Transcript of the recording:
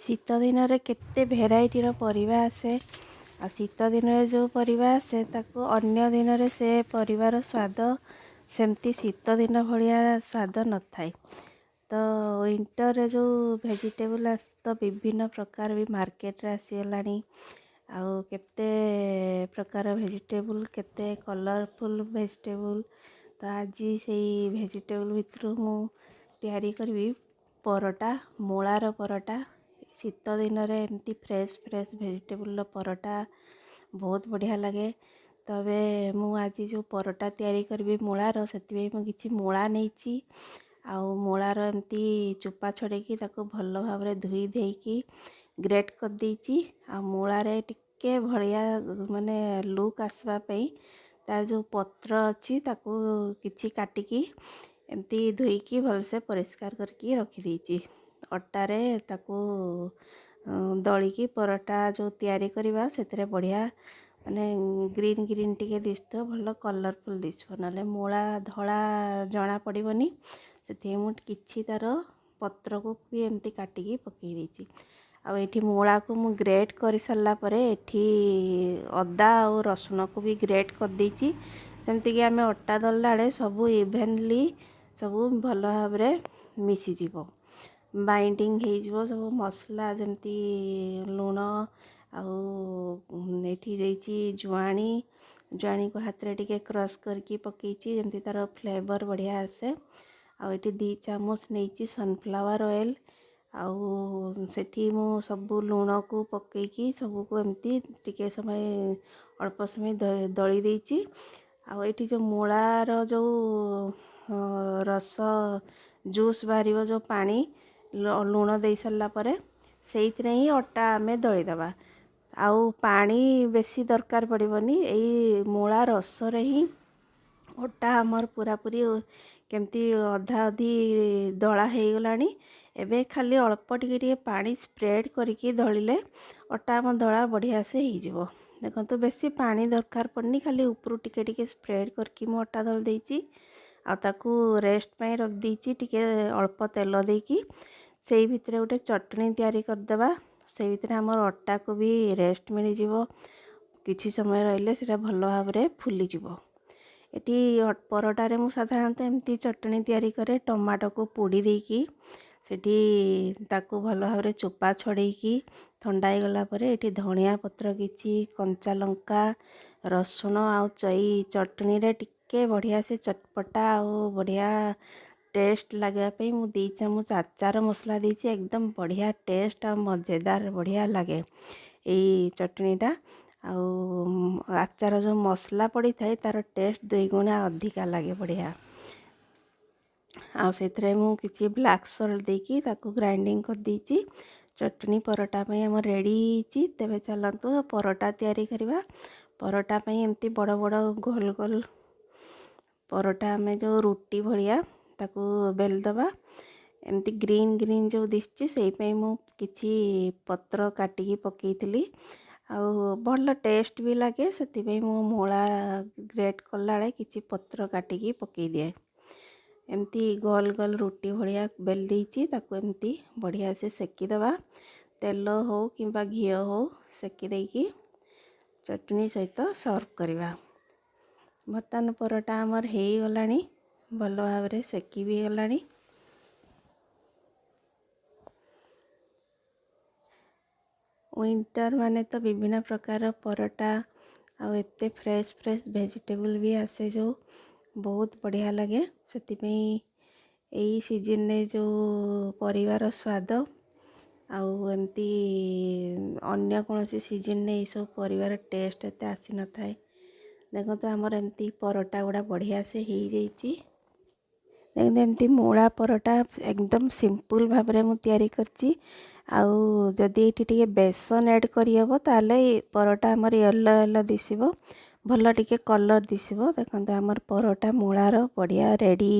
शीत दिन में केते भेराइटी परिबा आसे आ शीत दिन में जो परिबा आसे ताको अन्य दिन में से परिबार स्वाद सेमती शीत दिन भलिया स्वाद न थाए। तो विंटर रे जो वेजिटेबल आस तो विभिन्न प्रकार भी मार्केट रे आसीगलानी आउ केते प्रकार वेजिटेबल केते कलरफुल वेजिटेबल। तो आज से वेजिटेबल भितर मु तैयारी करबी परोटा मूलार परोटा। शीत दिन में एमती फ्रेश वेजिटेबल परोटा बहुत बढ़िया लगे। तबे मु आज जो परोटा तैयारी करबी मूलार से किसी मूला नहीं आउ मूलार एमती चोपा छड़ेकी ताको भल भाव धोई देकी ग्रेट कर देची। आ मूलारे टिके भलिया माने लुक आसवा पई तार जो पत्र अच्छी ताको किछि काटिकी एमती धोईकी भलसे परिष्कार करके रखी देची। अटारे ताको दलिकी परोटा जो तैयारी करवा से बढ़िया माने ग्रीन ग्रीन टिके दिसतो भल कलरफुल दिसबो नाले मूला धला जना पड़िबनी से किछि तार पत्र को भी एमती काटिकी पकई देची। आ एठी मूला को मु ग्रेट कर सारा परे एठी अदा और रसुण को भी ग्रेट कर देची जेमती कि आमे अट्टा दलला बेले सब इवेनली सब भल भाव मिसी जीवो बाइंडिंग हो सब मसला जमती लुण आठी देची जुआणी को हाथ रे टिके क्रश करके पकईची जमती तार फ्लेवर बढ़िया आसे। आठी 2 चामच नहीं सनफ्लावर ऑयल आउ सेठी मु सब लुण को पकईकी सब को एमती टिके समय अल्प समय दली देची। आठी जो मूलार जो रस जूस बाहर जो पानी लुण दे सारा परे से ही अटा आमे दलीदबा आउ पानी बेसी दरकार पड़िबनी। यही मूला रस रे ही अटा आमर पूरा पूरी केमती अधा अधी दला हो गलानी। एबे खाली अल्प टिके पानी स्प्रेड करके दलिले अटा आम दला बढ़िया से ही जीवो। देखो तो बेसी पानी दरकार पड़नी खाली ऊपर टिके टिके स्प्रेड करके मु अटा दल देची आ ताकू रेस्ट पे रख देची टिके अल्प तेल देकी से भितर गोटे चटनी तैयारी करदेबा से भितर आमर अटा को भी रेस्ट मिल जीवो किछि समय रहिले सेटा भल भाव रे फुली जीवो। एटी परोटारे मु साधारणतः एमती चटनी तैयारी करे टमाटो को पोड़ी देकी सेठी ताकू भल भाव रे चोपा छड़ेकी ठंडा गला परे एटी धनिया पत्र किछि कंचा लंका रसुण आउ चई चटनी रे टिके बढ़िया से चटपटा आउ बढ़िया टेस्ट लगे मु 2 चामच आचार मसला देची एकदम बढ़िया टेस्ट आ मजेदार बढ़िया लगे यही चटनीटा। आचार जो मसला पड़ी थाए तार टेस्ट 2 गुणा अधिका लगे बढ़िया। आउ मु किछि ब्लैक सॉल्ट देकी ताकू ग्राइंडिंग कर देची चटनी परोटा पे हम रेडी ची। तेबे चलंतु परोटा तैयारी करबा। परोटा पे एमती बड़ बड़ गोल गोल परोटा में जो रोटी भलिया ताकू बेल दबा एमती ग्रीन ग्रीन जो दिसची से मु किछि पत्र काटिकी पकईली आउ भल टेस्ट भी लगे से मु मूला ग्रेट कला किछि पत्र काटिकी पकई दिए। एमती गोल गोल रोटी भलिया बेल देची ताकू एमती बढ़िया से सेकी दबा तेल हो किंबा घी हो सेकी देकी चटनी सहित सर्व करवा। बर्तमान परोटा आमर हो गलानी भल भाव रे सेकी भी गलानी। विंटर माने तो विभिन्न प्रकार परोटा आउ एते फ्रेश वेजिटेबल भी आसे जो बहुत बढ़िया लगे से यही सीजन ने जो परिवार स्वाद आउ एमती अन्य कौन सीजन ने सब परिवार टेस्ट एते आसी न थाए। देखो तो आमर एमती परोटा गुड़ा बढ़िया से ही जाइची। देखते एमती मूला परोटा एकदम सिंपल भाव में तैयारी करची आउ जदि ये टिके बेसन ऐड करहब ताले परोटा आमर येलो येलो दिसिबो भल टिके कलर दिसिबो। देखते आमर परोटा मूलार बढ़िया रेडी।